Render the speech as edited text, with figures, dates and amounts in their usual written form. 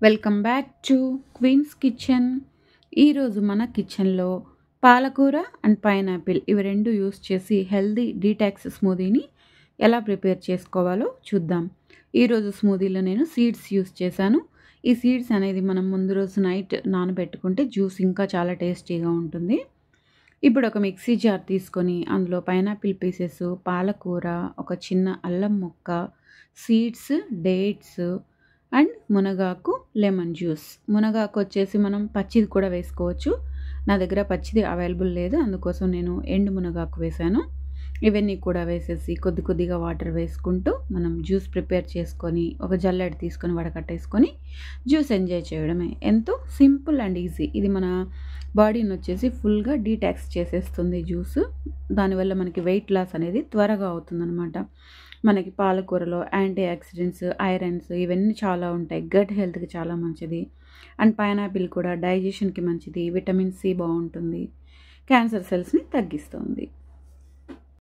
Welcome back to Queen's Kitchen. ఈరోజు మన కిచెన్లో పాలకూర అండ్ పైనాపిల్ ఇవి రెండు యూస్ చేసి హెల్దీ డీటాక్స్ స్మూదీని ఎలా ప్రిపేర్ చేసుకోవాలో చూద్దాం. ఈరోజు స్మూదీలో నేను సీడ్స్ యూస్ చేశాను. ఈ సీడ్స్ అనేది మనం ముందు రోజు నైట్ నానబెట్టుకుంటే జ్యూస్ ఇంకా చాలా టేస్టీగా ఉంటుంది. ఇప్పుడు ఒక మిక్సీ జార్ తీసుకొని అందులో పైనాపిల్ పీసెస్, పాలకూర, ఒక చిన్న అల్లం ముక్క, సీడ్స్, డేట్స్ అండ్ మునగాకు, లెమన్ జ్యూస్. మునగాకు వచ్చేసి మనం పచ్చిది కూడా వేసుకోవచ్చు. నా దగ్గర పచ్చిది అవైలబుల్ లేదు, అందుకోసం నేను ఎండు మునగాకు వేసాను. ఇవన్నీ కూడా వేసేసి కొద్ది కొద్దిగా వాటర్ వేసుకుంటూ మనం జ్యూస్ ప్రిపేర్ చేసుకొని ఒక జల్లెడ తీసుకొని వడకట్టేసుకొని జ్యూస్ ఎంజాయ్ చేయడమే. ఎంతో సింపుల్ అండ్ ఈజీ. ఇది మన బాడీని వచ్చేసి ఫుల్గా డీటాక్స్ చేసేస్తుంది జ్యూస్. దానివల్ల మనకి వెయిట్ లాస్ అనేది త్వరగా అవుతుందన్నమాట. మనకి పాలకూరలో యాంటీ ఆక్సిడెంట్స్, ఐరన్స్ ఇవన్నీ చాలా ఉంటాయి. గట్ హెల్త్కి చాలా మంచిది. అండ్ పైనాపిల్ కూడా డైజెషన్కి మంచిది. విటమిన్ సి బాగుంటుంది, క్యాన్సర్ సెల్స్ని తగ్గిస్తుంది.